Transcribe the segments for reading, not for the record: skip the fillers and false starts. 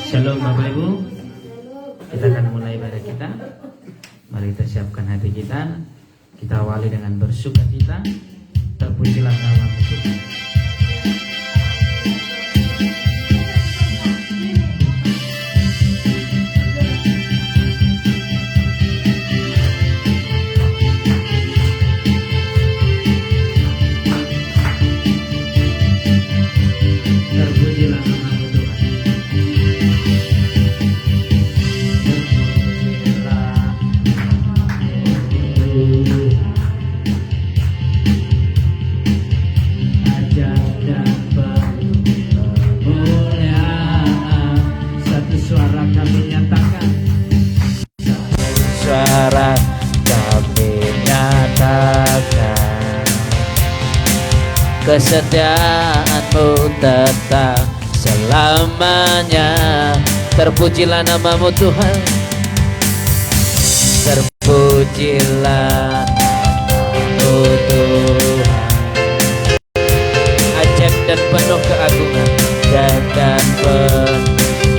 Shalom Bapak Ibu. Kita akan mulai ibadah kita. Mari kita siapkan hati kita. Kita awali dengan bersukacita. Terpujilah nama Tuhan. Terpujilah nama Tuhan. Suara kami nyatakan kesetiaan-Mu tetap selamanya. Terpujilah nama-Mu Tuhan. Terpujilah nama-Mu Tuhan. Ajaib dan penuh keagungan, dan penuh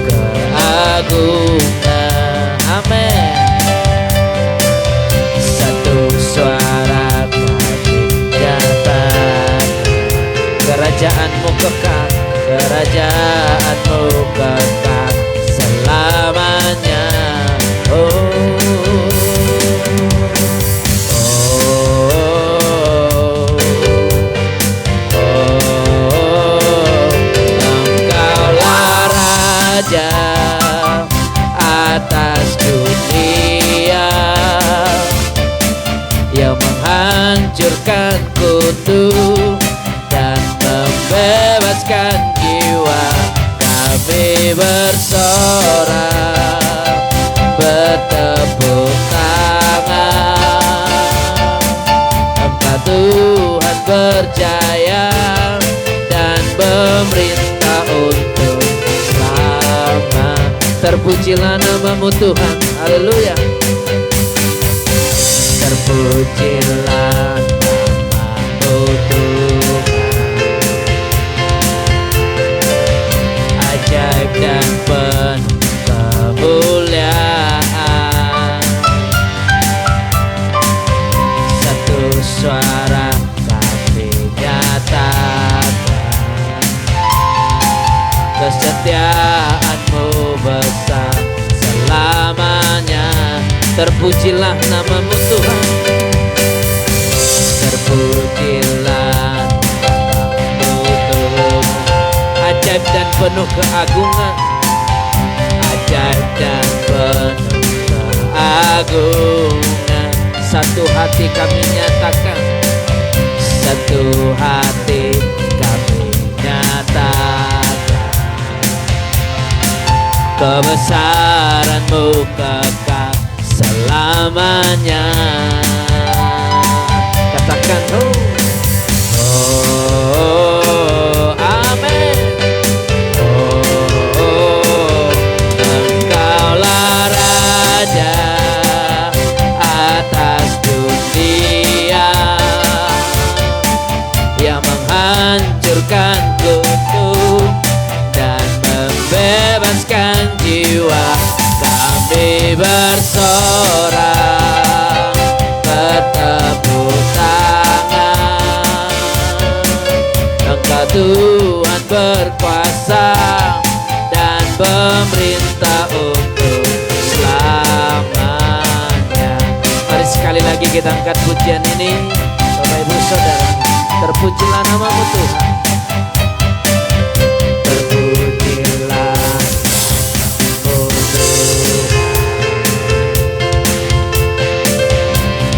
keagungan. Amin. Suara kami nyatakan kerajaan-Mu kekal, kerajaan-Mu kekal selamanya. Engkaulah Raja atas dunia yang menghancurkan kutu dan membebaskan jiwa. Kami bersorak, bertepuk tangan. Engkau Tuhan berjaya dan memerintah untuk selama. Terpujilah nama-Mu Tuhan. Haleluya. Terpujilah nama-Mu Tuhan. Ajaib dan penuh kemuliaan. Satu suara kami nyatakan kesetiaan-Mu besar selamanya. Terpujilah nama-Mu Tuhan. Terpujilah nama-Mu Tuhan. Ajaib dan penuh keagungan. Ajaib dan penuh keagungan. Satu hati kami nyatakan. Satu hati kami nyatakan kebesaran-Mu kekal selamanya. Katakan amin. Engkaulah Raja atas dunia yang menghancurkan kutu dan membebaskan jiwa. Kami bersorak, bertepuk tangan. Engkau Tuhan berkuasa dan pemerintah untuk selamanya. Mari sekali lagi kita angkat pujian ini, Bapak Ibu Saudara. Terpujilah nama-Mu Tuhan.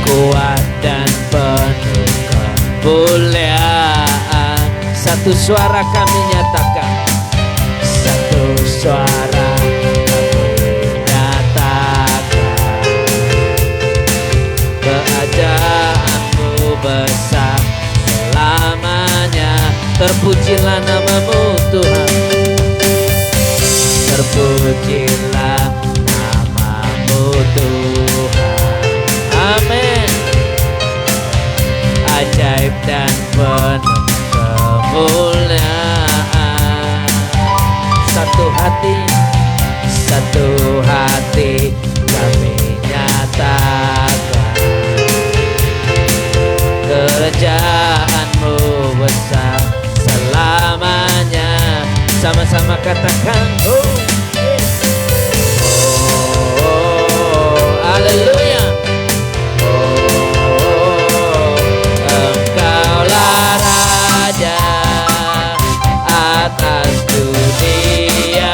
Kuat dan penuh kemuliaan. Satu suara kami nyatakan. Satu suara kami nyatakan kerajaan-Mu besar selamanya. Terpujilah nama-Mu Tuhan. Terpujilah nama-Mu Tuhan. Amin. Ajaib dan penuh kemuliaan. Satu hati kami nyatakan kerajaan-Mu besar selamanya. Sama-sama katakan oh, haleluya. Oh, Engkaulah Raja atas dunia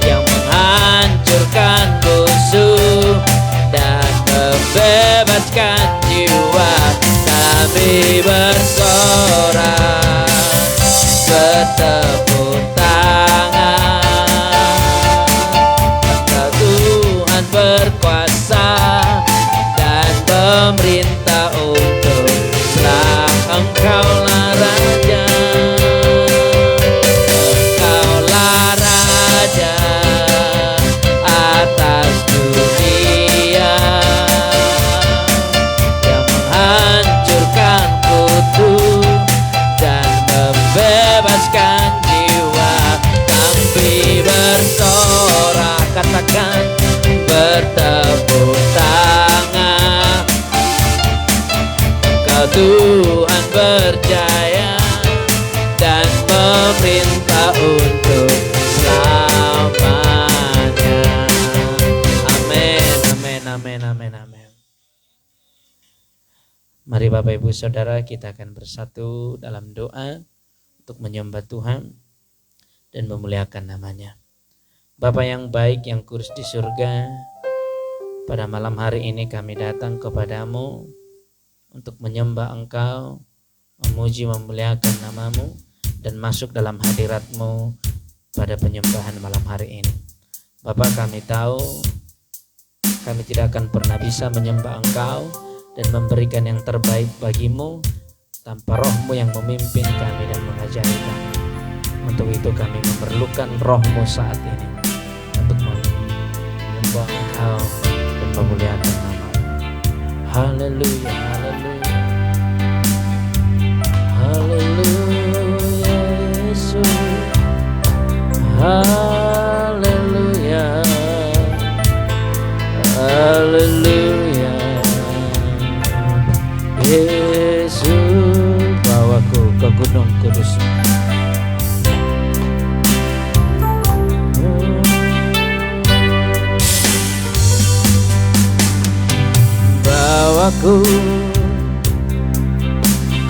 yang menghancurkan musuh dan membebaskan jiwa. Kami bersorak bertepuk tangan, Engkau Tuhan berkuasa dan pemerintah untuk Islam. Engkaulah Raja, Engkaulah Raja atas dunia yang menghancurkan kutu dan membebaskan jiwa. Kami bersorak, katakan bertepuk tangan, Engkau Tuhan berjaya dan memerintah untuk selamanya. Amin, amin, amin, amin, amin. Mari Bapak Ibu Saudara, kita akan bersatu dalam doa untuk menyembah Tuhan dan memuliakan namanya. Bapa yang baik, yang kudus di surga, pada malam hari ini kami datang kepadamu untuk menyembah Engkau, memuji, memuliakan namamu, dan masuk dalam hadirat-Mu pada penyembahan malam hari ini. Bapak, kami tahu kami tidak akan pernah bisa menyembah Engkau dan memberikan yang terbaik bagimu tanpa Roh-Mu yang memimpin kami dan mengajari kami. Untuk itu kami memerlukan Roh-Mu saat ini untuk menyembah Engkau dan memuliakan nama-Mu. Haleluya, haleluya, haleluya Yesus, haleluya, haleluya Yesus. Bawaku ke gunung kudus, bawaku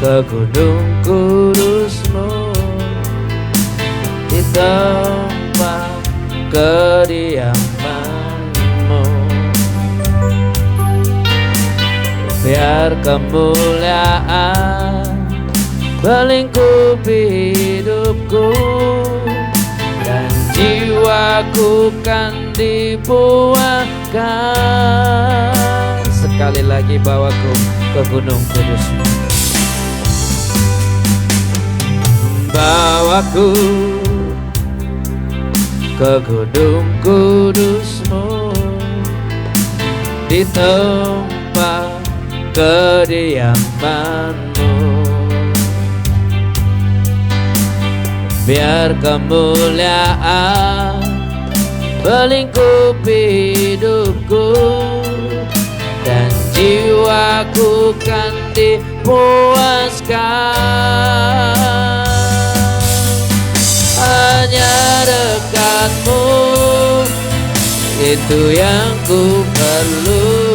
ke gunung kudus-Mu, di tempat kediaman-Mu, biar kemuliaan melingkupi hidupku dan jiwaku kan dipuaskan. Sekali lagi, bawaku ke gunung kudus, bawaku ke gunung kudus-Mu, di tempat kediaman-Mu, biar kemuliaan melingkupi hidupku dan jiwaku kan dipuaskan. Hanya dekat-Mu, itu yang ku perlu.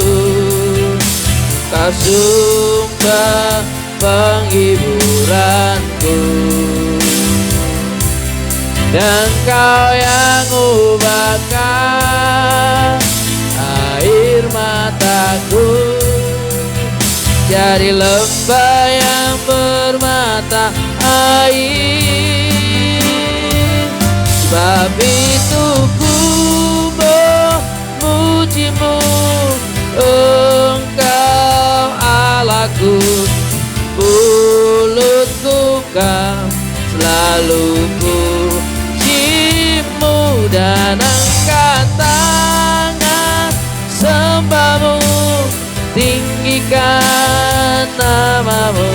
Kau sumber penghiburanku, dan Kau yang ubahkan air mataku jadi lembah yang bermata air. Sebab itu ku memuji-Mu, Engkau Allahku. Mulutku kan selalu puji-Mu dan angkat tangan sembah-Mu, tinggikan nama-Mu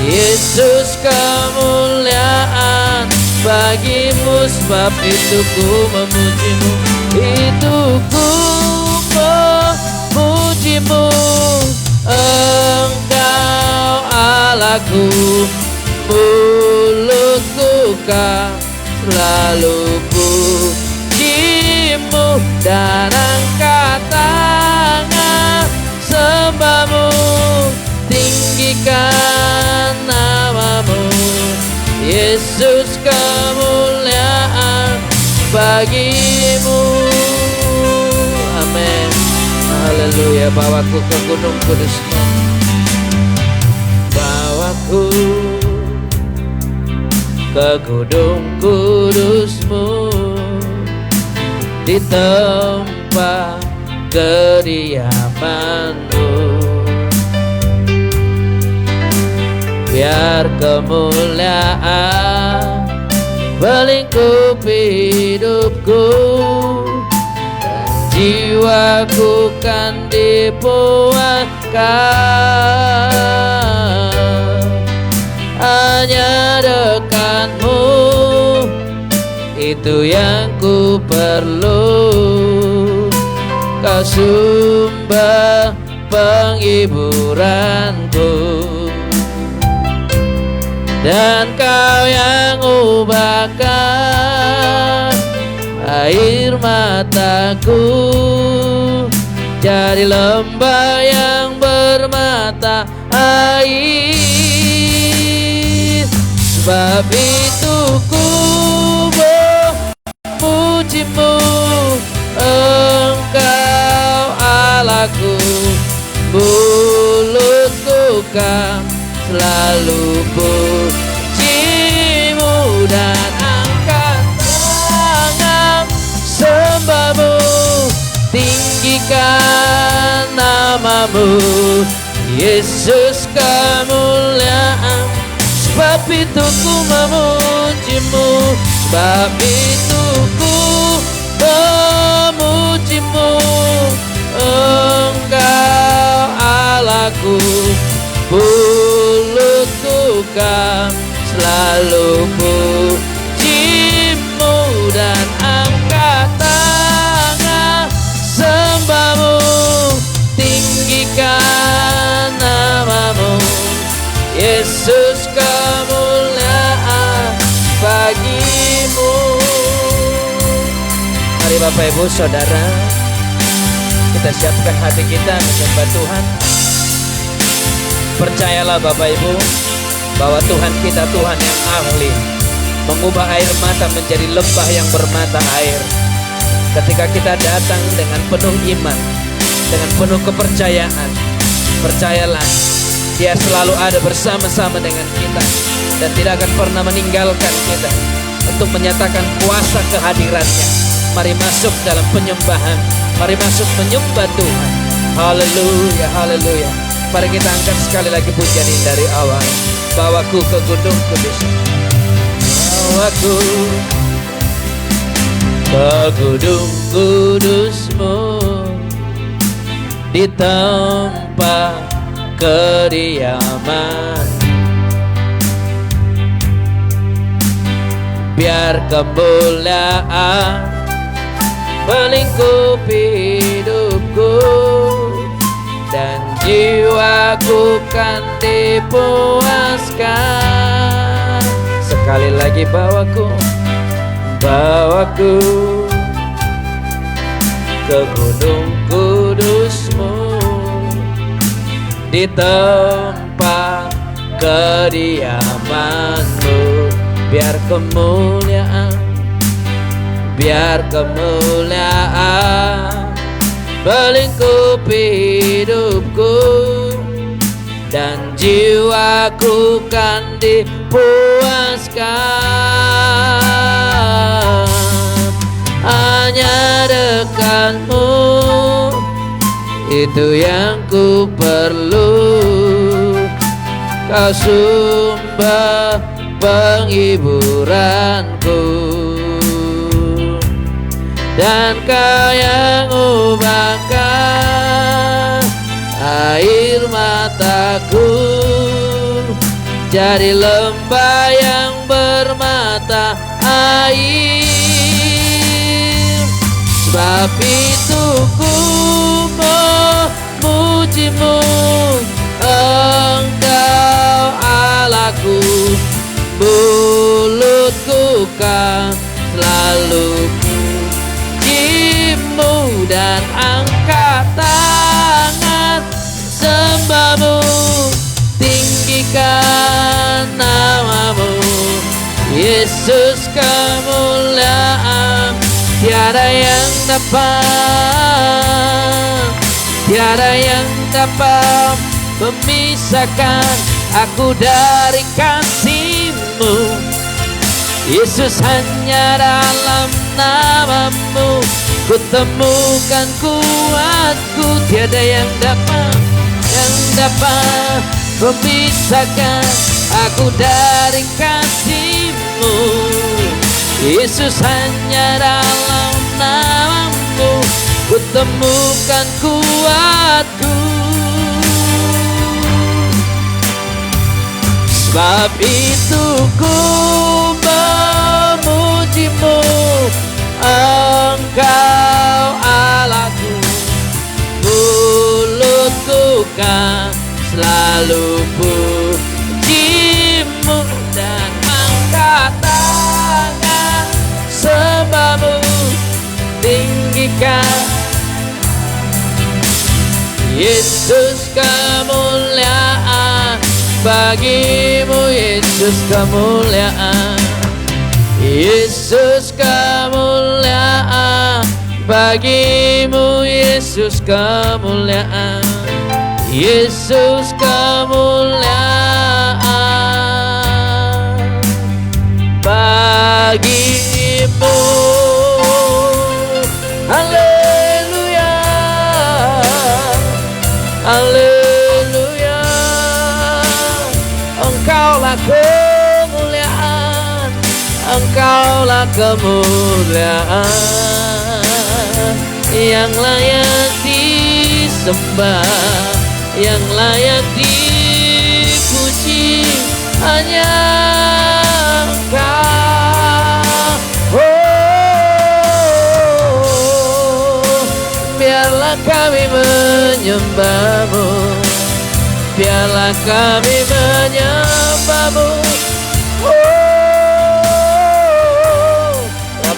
Yesus kemuliaan bagimu, sebab itu ku memujimu, itu ku memujimu. Engkau Allahku, mulutku kan selalu pujimu, dan angkat tangan sembahmu, tinggikan namamu. Yesus kemuliaan bagimu. Amin. Haleluya. Bawaku ke gunung kudusmu, bawaku ke gunung kudusmu, di tempat kediamanmu. Biar kemuliaan melingkupi hidupku, dan jiwaku kan dipuaskan. Hanya dekatmu, itu yang ku perlu. Kau sumber penghiburanku, dan kau yang ubahkan air mataku jadi lembah yang bermata air. Sebab itu ku memujimu, Engkau Allahku, mulutku kan selalu pujimu, dan angkat tangan sembahmu, tinggikan namamu. Yesus kemuliaan, sebab itu ku memujimu, sebab itu ku memujimu. Engkau Allahku, mulutku kan selalu pujimu, dan angkat tangan sembahmu, tinggikan namamu. Yesus kemuliaan bagimu. Mari Bapak Ibu Saudara, kita siapkan hati kita menyembah Tuhan. Percayalah Bapak Ibu, bahwa Tuhan kita Tuhan yang ahli mengubah air mata menjadi lembah yang bermata air. Ketika kita datang dengan penuh iman, dengan penuh kepercayaan, percayalah Dia selalu ada bersama-sama dengan kita, dan tidak akan pernah meninggalkan kita untuk menyatakan kuasa kehadirannya. Mari masuk dalam penyembahan, mari masuk menyembah Tuhan. Haleluya, haleluya. Mari kita angkat sekali lagi pujian ini dari awal. Bawaku ke gunung kudus, bawaku ke gunung kudusmu, di tempat kediaman. Biar kemuliaan melingkupi hidupku, dan jiwaku kan dipuaskan. Sekali lagi bawaku, bawaku ke gunung kudusmu, di tempat kediamanmu. Biar kemuliaan, biar kemuliaan melingkupi hidupku, dan jiwaku kan dipuaskan. Hanya dekatmu, itu yang ku perlu. Kau sumber penghiburanku, dan kau yang ubahkan air mataku dari lembah yang bermata air. Sebab itu ku memujimu, Engkau Allahku. Mulutku kan selalu pujimu, dan angkat tangan sembahmu, tinggikan namamu. Yesus kemuliaan tiada yang dapat memisahkan aku dari kasih-Mu. Yesus, hanya dalam namamu ku temukan kuatku. Tiada yang dapat memisahkan aku dari kasih-Mu. Yesus, hanya dalam namamu ku temukan kuatku. Sebab itu ku memujimu, Engkau Allahku. Mulutku kan selalu pujimu, dan angkat tangan sembahmu, tinggikan Yesus kemuliaan bagimu. Yesus kemuliaan, Yesus kemuliaan bagimu. Yesus kemuliaan, Yesus kemuliaan bagimu. Haleluya, haleluya. Engkaulah kemuliaan, Engkaulah kemuliaan yang layak disembah, yang layak dipuji, hanya Engkau. Biarlah kami menyembah-Mu, biarlah kami menyembah-Mu.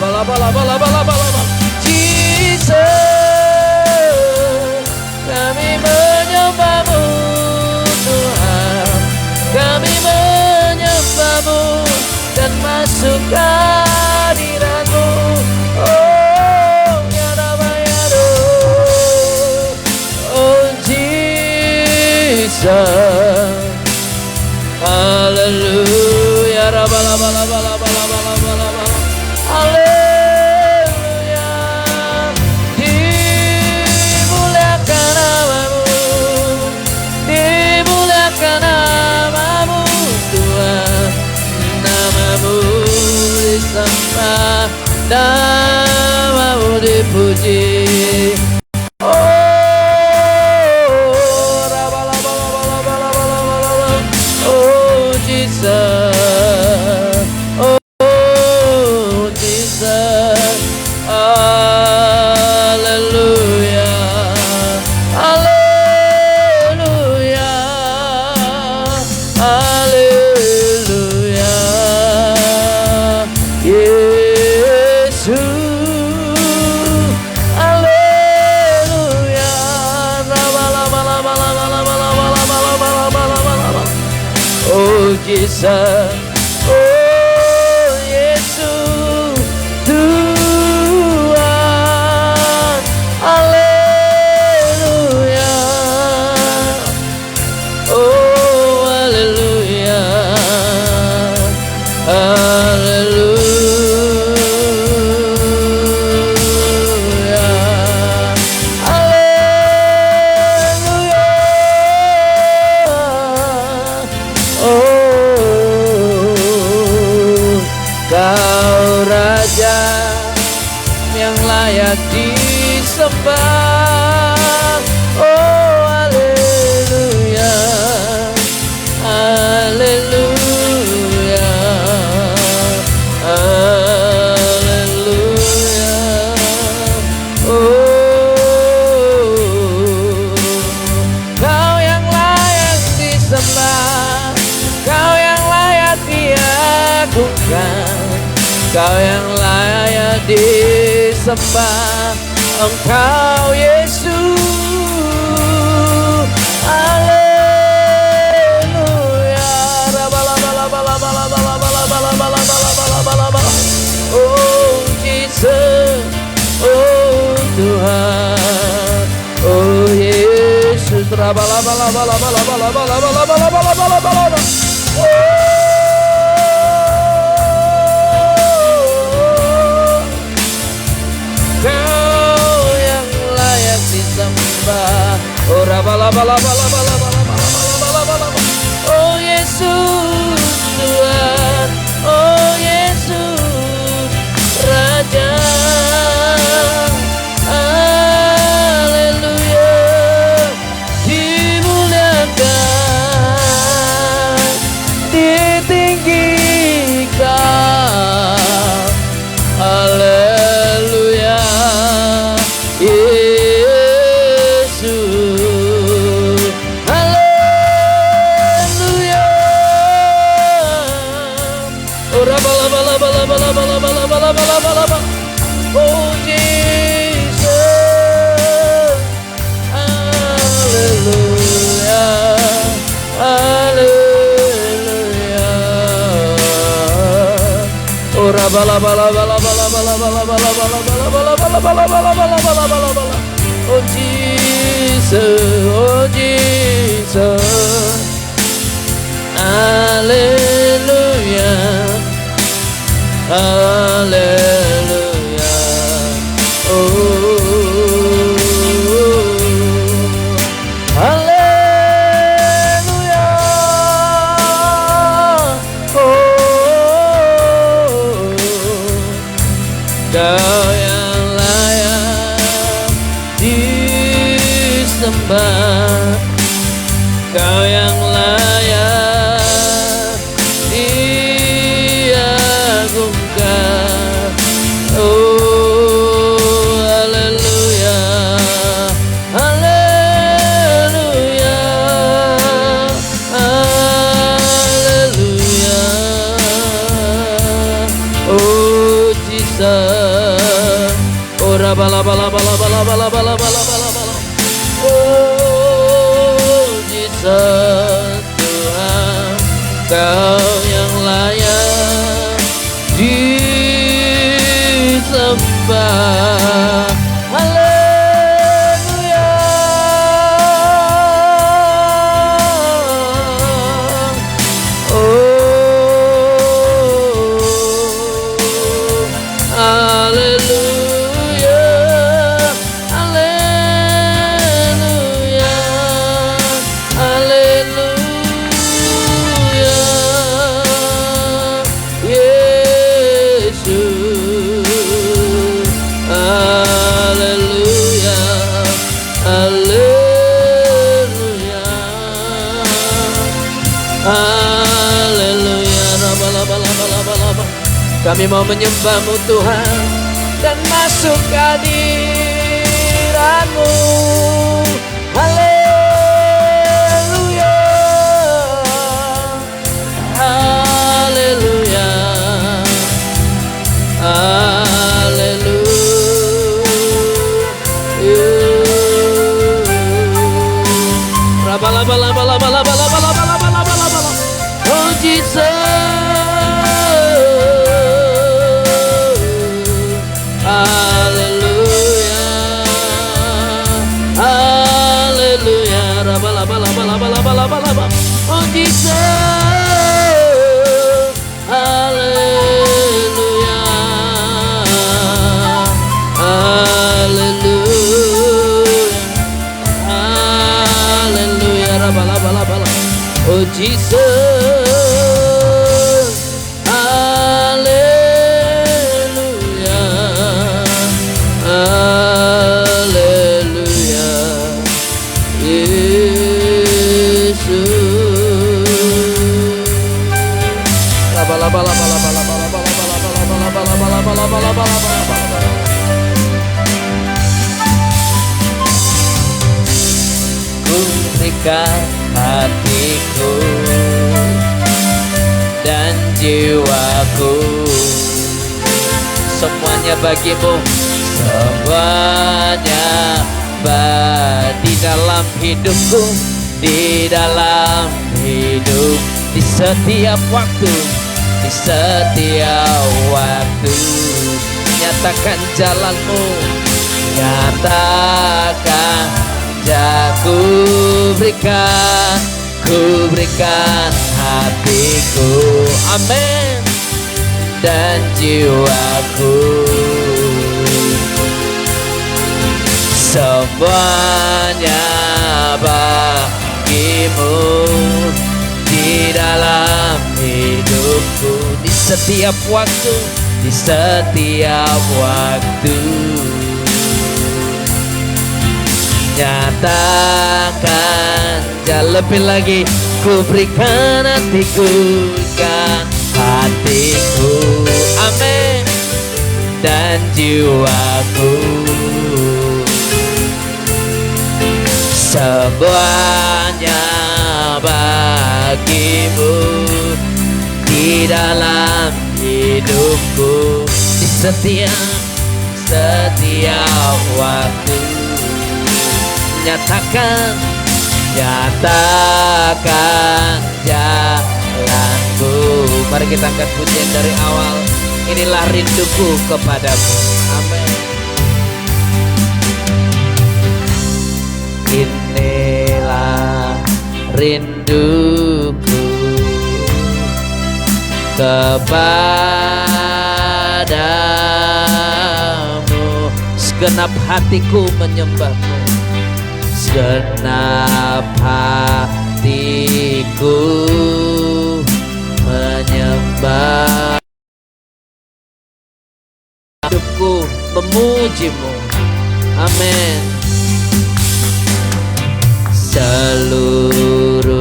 Laba. Jesus, kami menyembah-Mu Tuhan, kami menyembah-Mu dan masuk hadirat-Mu. Oh, ya Rabbi, ya Roh, oh Jesus, haleluya, haleluya, dimuliakan namamu Tuhan, namamu disembah, namamu dipuji. Oh Jesus, oh Jesus, haleluya, haleluya, haleluya. Yesus, haleluya. Oh Jesus, oh Yesus Tuhan, haleluya, oh haleluya, haleluya, haleluya. Kau Raja yang layak disembah. Oh haleluya, haleluya. Kau yang layak disembah, Engkau Yesus. Haleluya. Oh Jesus, oh Tuhan, oh Yesus. Kau yang layak disembah. Oh Yesus Tuhan, oh Yesus Raja. Haleluya. Dimuliakan, ditinggikan. Haleluya. Yesus. Haleluya. Ora bala bala bala bala bala bala bala bala bala bala. Oh Jesus. Haleluya. Haleluya. Ora bala bala bala bala bala bala bala bala bala bala bala bala bala bala bala bala bala. Oh Jesus, oh Jesus. Haleluya. Haleluya. Oh. Haleluya. Oh. Kau yang layak disembah, Kau yang layak diagungkan. Oh haleluya, haleluya, haleluya. Oh Jesus. Ora bala bala bala bala bala bala bala bala bala. Oh Jesus Tuhan, Kau yang layak disembah. Haleluya. Oh haleluya. Haleluya. Haleluya. Yesus. Haleluya. Haleluya. Haleluya. Rabalabalabalaba. Kami mau menyembah-Mu Tuhan dan masuk ke hadirat-Mu. Haleluya. Haleluya. Haleluya. Rabalabalabalabalabalabalabalabalabalabala. Oh Jesus. Haleluya. Haleluya. Rabalabalabalabalabalabalabalaba. Oh Jesus. Haleluya. Haleluya. Haleluya. Rabalabalabalaba. Oh Jesus. Haleluya. Haleluya. Yesus. Ku berikan hatiku dan jiwaku semuanya bagimu, semuanya di dalam hidupku, di dalam hidup, di setiap waktu, di setiap waktu. Nyatakan jalanmu, nyatakan ku berikan hatiku, amin, dan jiwaku, semuanya bagimu, di dalam hidupku, di setiap waktu, di setiap waktu. Nyatakan, jangan lebih lagi, ku berikan hatiku, kan hatiku, amin, dan jiwaku, semuanya bagimu, di dalam hidupku, di setiap waktu. Nyatakan jalanku. Mari kita angkat pujian dari awal. Inilah rinduku kepadamu, amin. Inilah rinduku kepadamu, segenap hatiku menyembahmu, segenap hatiku menyembah, hidupku memujimu, amin. Seluruh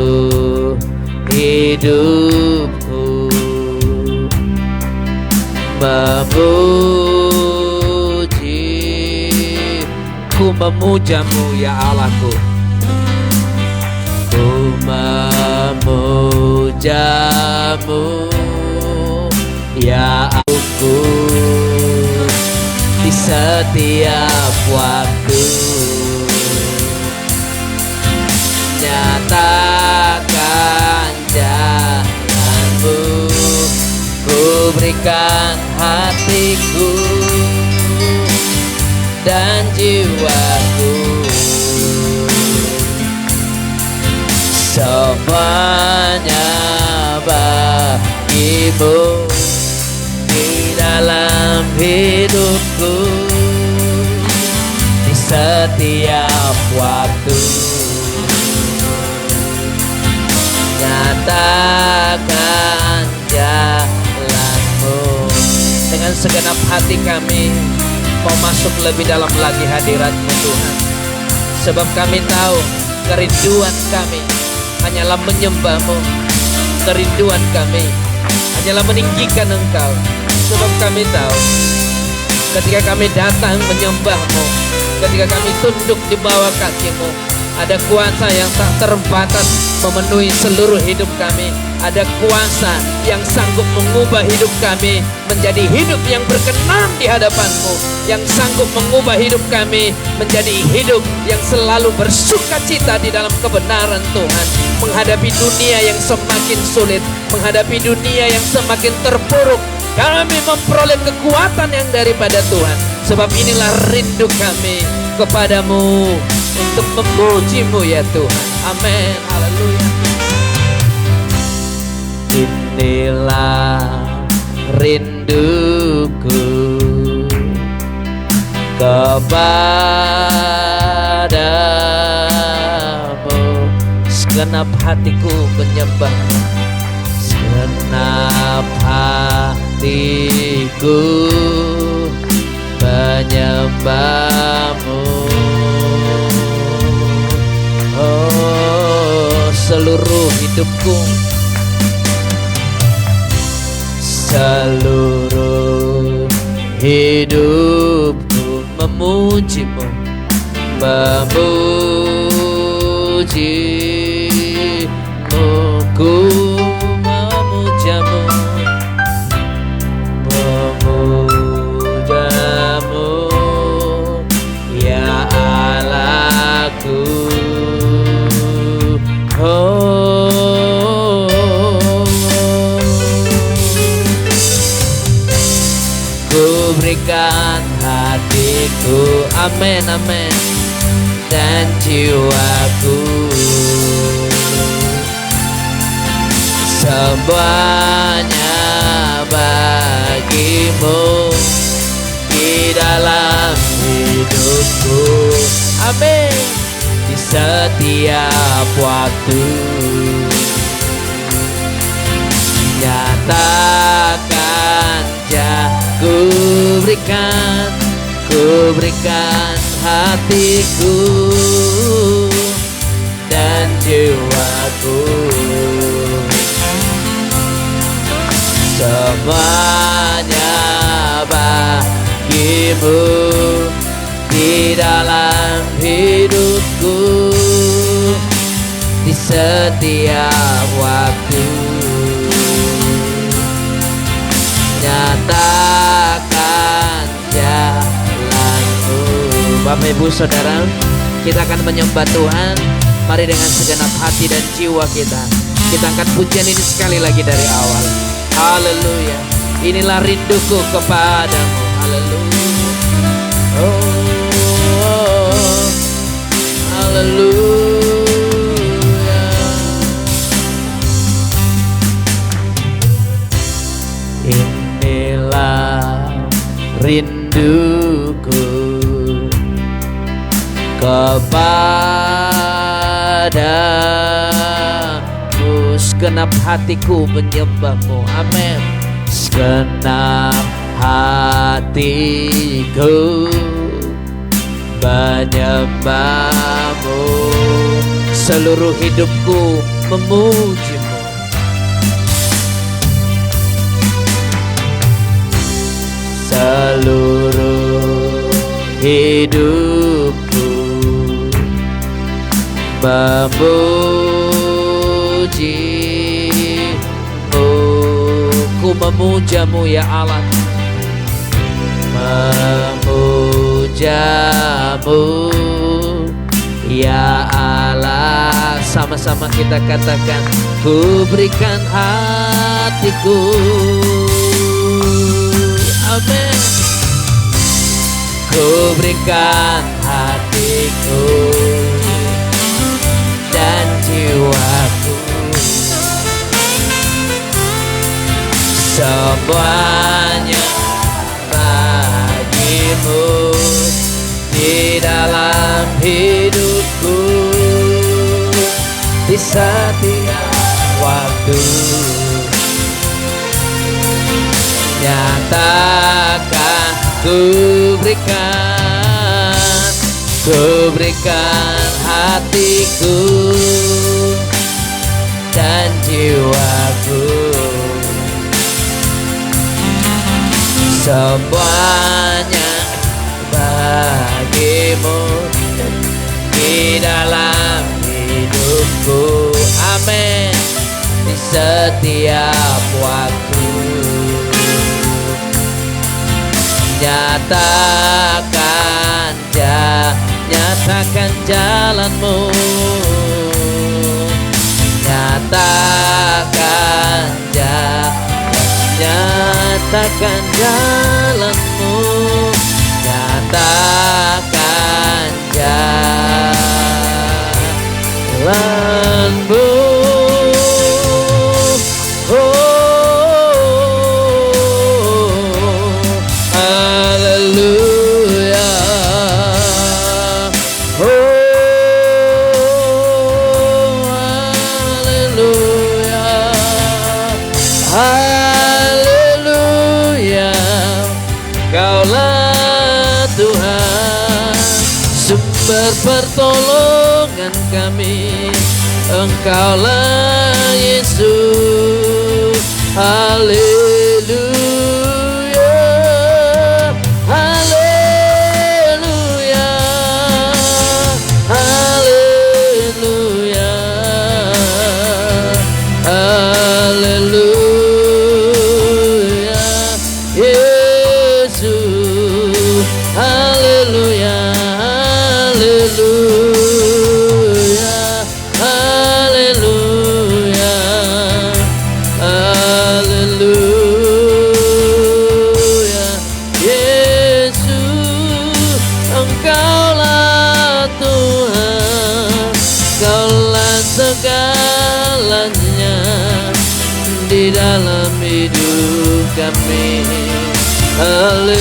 hidupku ku memujamu ya Allahku, ku memujamu ya Allahku, di setiap waktu. Nyatakan jalanmu, ku berikan hatiku dan jiwaku, semuanya bagimu, di dalam hidupku, di setiap waktu. Nyatakan jalanmu, dengan segenap hati kami mau masuk lebih dalam lagi hadirat-Mu Tuhan. Sebab kami tahu kerinduan kami hanyalah menyembah-Mu, kerinduan kami hanyalah meninggikan Engkau. Sebab kami tahu ketika kami datang menyembah-Mu, ketika kami tunduk di bawah kaki-Mu, ada kuasa yang tak terbatas memenuhi seluruh hidup kami. Ada kuasa yang sanggup mengubah hidup kami menjadi hidup yang berkenan di hadapan-Mu, yang sanggup mengubah hidup kami menjadi hidup yang selalu bersukacita di dalam kebenaran Tuhan, menghadapi dunia yang semakin sulit, menghadapi dunia yang semakin terpuruk. Kami memperoleh kekuatan yang daripada Tuhan. Sebab inilah rindu kami kepadamu, untuk memuji-Mu ya Tuhan, amin, haleluya. Inilah rinduku kepadamu, segenap hatiku menyembah-Mu, segenap hatiku menyembah-Mu. Oh, seluruh hidupku, seluruh hidupku memuji-Mu, memuji-Mu, ku memuja-Mu, memuji-Mu. hatiku, amin, amin, dan jiwaku. Semuanya bagimu di dalam hidupku, amin, di setiap waktu. Nyatakan ku berikan hatiku dan jiwaku. Semuanya bagimu di dalam hidupku, di setiap waktu. Nyatakan jalanmu. Bapak Ibu Saudara, kita akan menyembah Tuhan. Mari dengan segenap hati dan jiwa kita angkat pujian ini sekali lagi dari awal. Haleluya. Inilah rinduku kepadamu. Haleluya. Oh, haleluya. Inilah rinduku kepadamu, segenap hatiku menyembahmu, amin. Segenap hatiku menyembahmu, seluruh hidupku memujimu. Seluruh hidupku memujimu, ku memujamu ya Allah, memujamu ya Allah. Sama-sama kita katakan, ku berikan hatiku, amin. Ku berikan hatiku dan jiwaku, semuanya bagimu di dalam hidupku, di setiap waktu. Nyatakan ku berikan hatiku dan jiwaku, semuanya bagimu di dalam hidupku, amin, di setiap waktu. Nyatakan jalanmu, nyatakan jalanmu, nyatakan jalanmu. Pertolongan kami, Engkaulah Yesus. Haleluya, haleluya, haleluya, haleluya, Yesus. Haleluya, haleluya, haleluya, haleluya. di dalam hidup kami. Haleluya.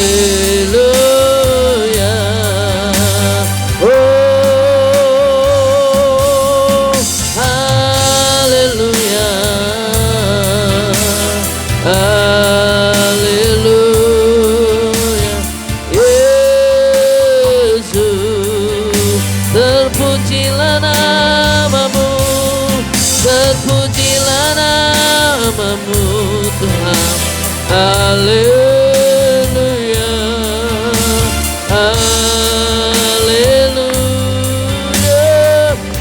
Oh, haleluya. Haleluya. Yesus, terpujilah namamu, terpujilah namamu Tuhan. Haleluya. Haleluya.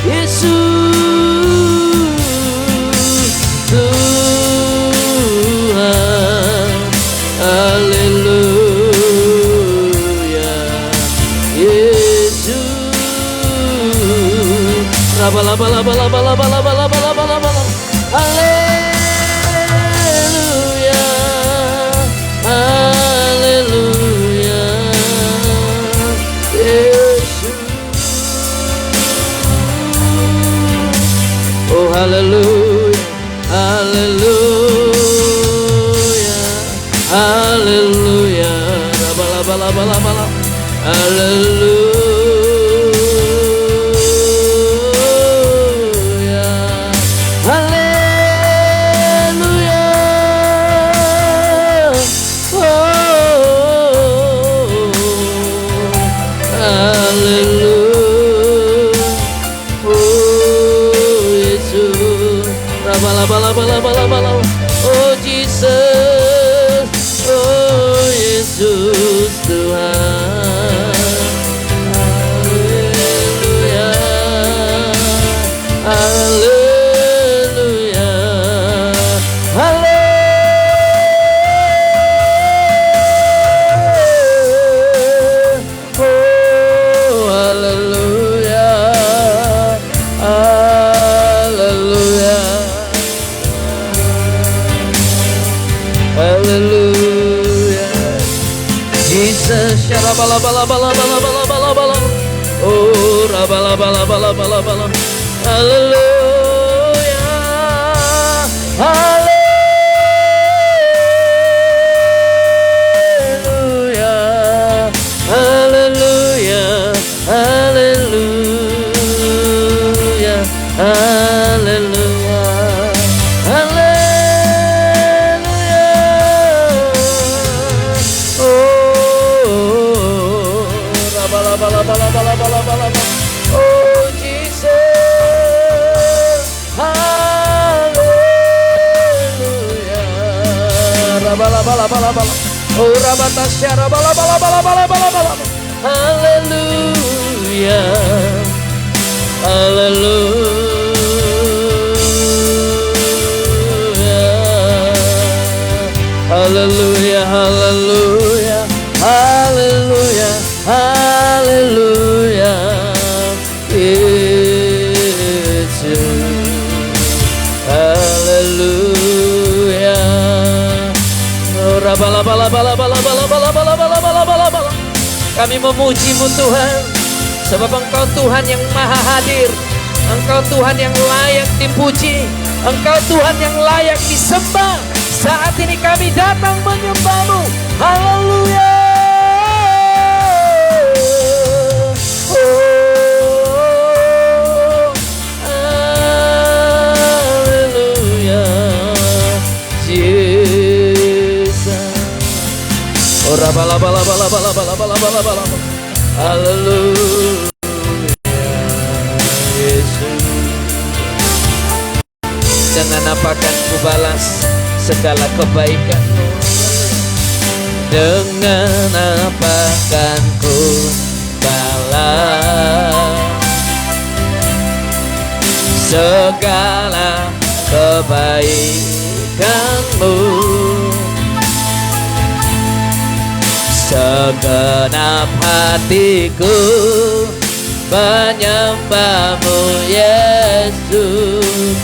Yesus Tuhan. Haleluya. Yesus. Laba laba laba laba laba laba laba laba laba. Haleluya. Haleluya. Yesus. Oh haleluya. Haleluya. Haleluya. Laba laba laba laba laba. Haleluya. Oh Jesus, oh Yesus Tuhan. Haleluya. Haleluya. Haleluya. Haleluya. Haleluya. Jesus, shalabalabalabalabalabalabalabala. Oh, rabalabalabalabalabalabala. Haleluya. Haleluya. Haleluya. Haleluya. Haleluya. Oh Jesus, haleluya. Oh rabatasya haleluya. Haleluya. Haleluya. Haleluya. Haleluya. Haleluya. Yesus. Haleluya. Kami memuji-Mu Tuhan, sebab Engkau Tuhan yang maha hadir, Engkau Tuhan yang layak dipuji, Engkau Tuhan yang layak disembah. Saat ini kami datang menyembah-Mu. Haleluya. Haleluya. Yesus. Dengan apa akan ku balas segala kebaikan-Mu? Dengan apa akan ku balas segala kebaikan-Mu? Segenap hatiku menyembah-Mu Yesus.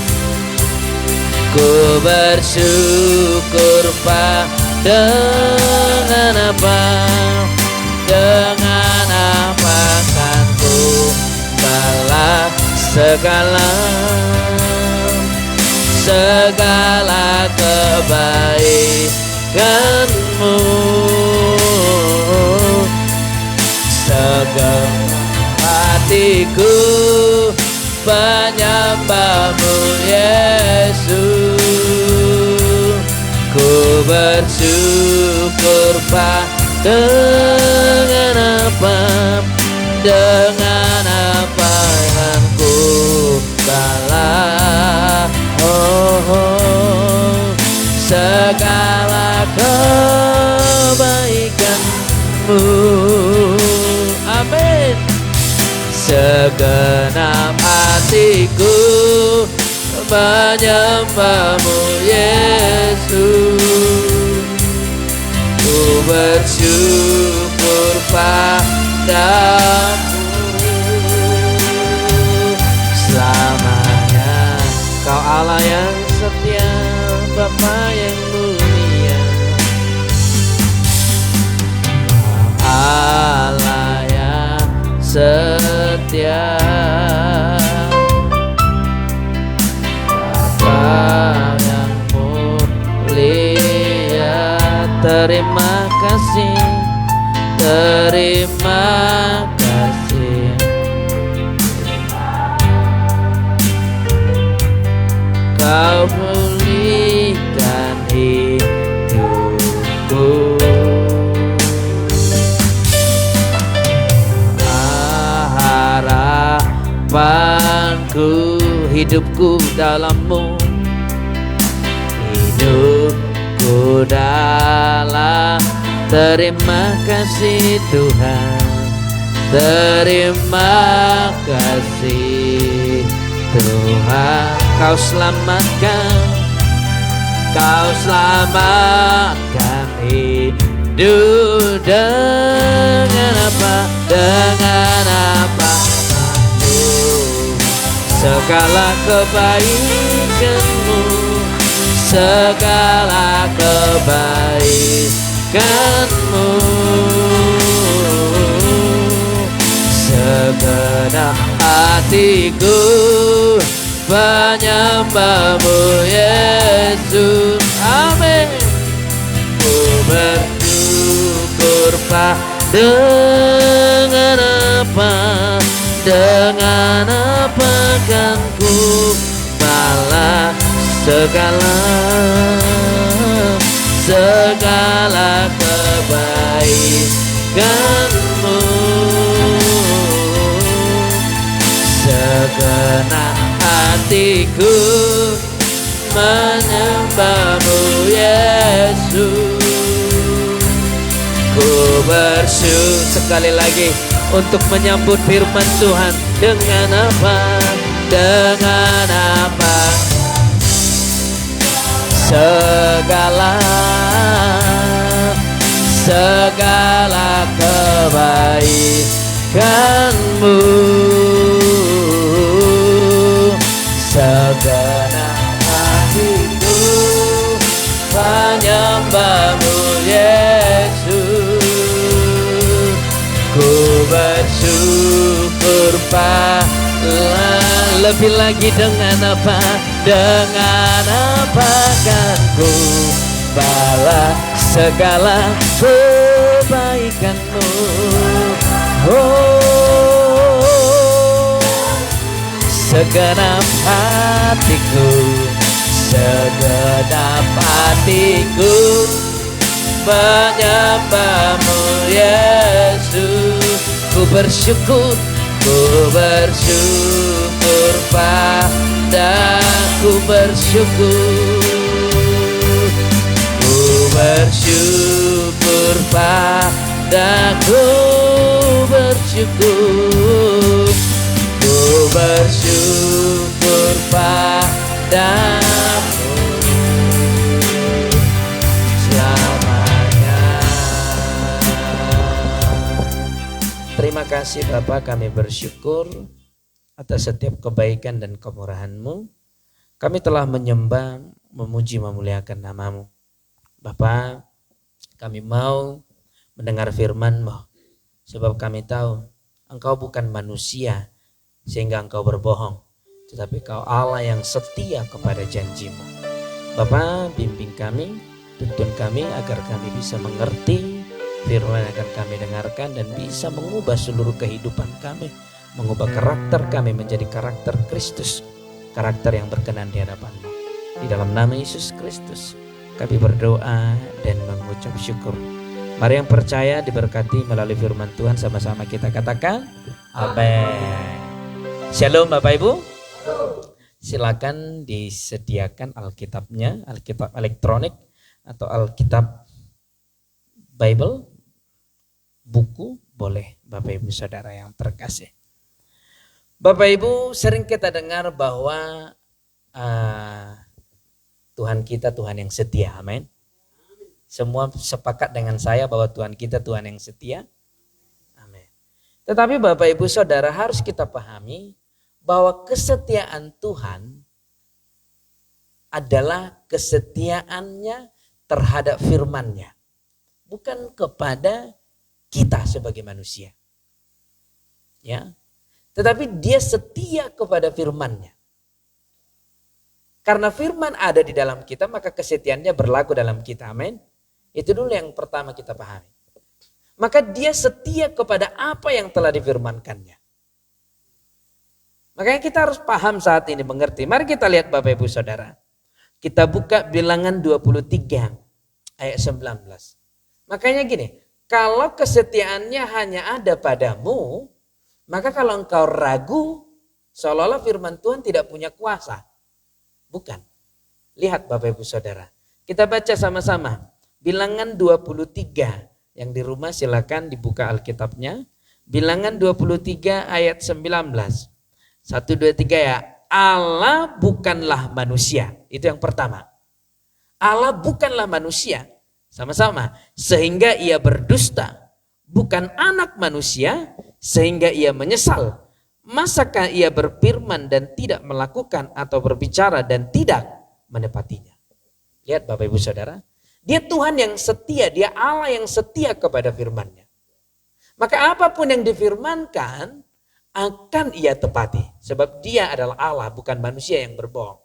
Ku bersyukur dengan apa kan ku balas segala segala kebaikan-Mu. Segenap hatiku menyembah-Mu Yesus. Ku bersyukur dengan apa yang ku balas. Segala kebaikan-Mu. Amin. Segenap hatiku menyembah-Mu Yesus. Ku bersyukur padamu. Selamanya Kau Allah yang setia, Bapa yang mulia, Allah yang setia. Bapa yang mulia, terima kasih, terima kasih. Kau pulihkan hidupku. Harapanku, hidupku dalam-Mu, hidupku dalam. Terima kasih Tuhan, terima kasih Tuhan. Kau selamatkan, Kau selamatkan hidup dengan apa? Dengan apa? Segala kebaikan-Mu, segala kebaikan-Mu. Segenap hatiku menyembah-Mu Yesus. Amin. Ku bersyukur dengan apa kan ku balas segala kebaikan-Mu. Segenap hatiku menyembah-Mu Yesus. Ku bersyukur sekali lagi untuk menyambut firman Tuhan. Dengan apa? Dengan apa? Segala kebaikan-Mu. Segenap hatiku menyembah-Mu Yesus. Ku bersyukur lebih lagi. Dengan apa? Dengan apa kan ku balas segala kebaikan-Mu. Segenap hatiku, segenap hatiku menyembah-Mu Yesus. Ku bersyukur padaku, bersyukur padaku, bersyukur padamu selamanya. Terima kasih Bapa, kami bersyukur atas setiap kebaikan dan kemurahan-Mu. Kami telah menyembah, memuji, memuliakan nama-Mu. Bapa, kami mau mendengar firman-Mu, sebab kami tahu Engkau bukan manusia sehingga Engkau berbohong. tetapi Kau Allah yang setia kepada janji-Mu. Bapa, bimbing kami, tuntun kami agar kami bisa mengerti firman yang akan kami dengarkan dan bisa mengubah seluruh kehidupan kami, mengubah karakter kami menjadi karakter Kristus, karakter yang berkenan di hadapan-Mu. Di dalam nama Yesus Kristus kami berdoa dan mengucap syukur. Mari yang percaya diberkati melalui firman Tuhan, sama-sama kita katakan amin. Shalom Bapak Ibu. Silakan disediakan Alkitabnya, Alkitab elektronik atau Alkitab Bible, buku, boleh Bapak Ibu Saudara yang terkasih. Bapak Ibu, sering kita dengar bahwa Tuhan kita Tuhan yang setia, amin. Semua sepakat dengan saya bahwa Tuhan kita Tuhan yang setia, amin. Tetapi Bapak Ibu Saudara, harus kita pahami bahwa kesetiaan Tuhan adalah kesetiaannya terhadap firman-Nya, bukan kepada kita sebagai manusia. Ya. Tetapi Dia setia kepada firman-Nya. Karena firman ada di dalam kita, maka kesetiaannya berlaku dalam kita. Amin. Itu dulu yang pertama kita pahami. Maka Dia setia kepada apa yang telah difirmankannya. Makanya kita harus paham saat ini, mengerti. Mari kita lihat Bapak Ibu Saudara. Kita buka Bilangan 23 ayat 19. Makanya gini, kalau kesetiaannya hanya ada padamu, maka kalau engkau ragu, seolah-olah firman Tuhan tidak punya kuasa. Bukan. Lihat Bapak Ibu Saudara. Kita baca sama-sama. Bilangan 23. Yang di rumah silakan dibuka Alkitabnya. Bilangan 23 ayat 19. 1, 2, 3 ya. Allah bukanlah manusia. Itu yang pertama. Allah bukanlah manusia. Sama-sama. Sehingga ia berdusta. Bukan anak manusia. Sehingga ia menyesal. Masakah ia berfirman dan tidak melakukan, atau berbicara dan tidak menepatinya? Lihat Bapak Ibu Saudara. Dia Tuhan yang setia. Dia Allah yang setia kepada firman-Nya. Maka apapun yang difirmankan akan ia tepati. Sebab Dia adalah Allah, bukan manusia yang berbohong.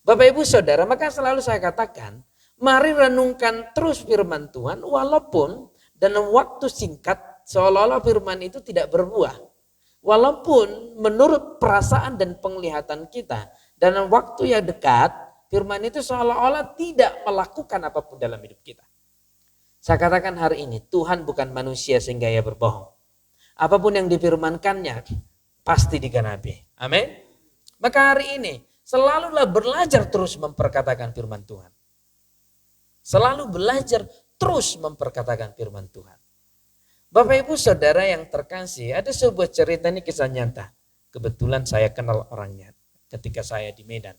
Bapak Ibu Saudara, maka selalu saya katakan, mari renungkan terus firman Tuhan, walaupun dalam waktu singkat seolah-olah firman itu tidak berbuah. Walaupun menurut perasaan dan penglihatan kita, dalam waktu yang dekat, firman itu seolah-olah tidak melakukan apapun dalam hidup kita. Saya katakan hari ini, Tuhan bukan manusia sehingga ia berbohong. Apapun yang difirmankannya, pasti digenapi. Amin. Maka hari ini, selalulah belajar terus memperkatakan firman Tuhan. Selalu belajar terus memperkatakan firman Tuhan. Bapak Ibu Saudara yang terkasih, ada sebuah cerita, ini kisah nyata. Kebetulan saya kenal orangnya ketika saya di Medan.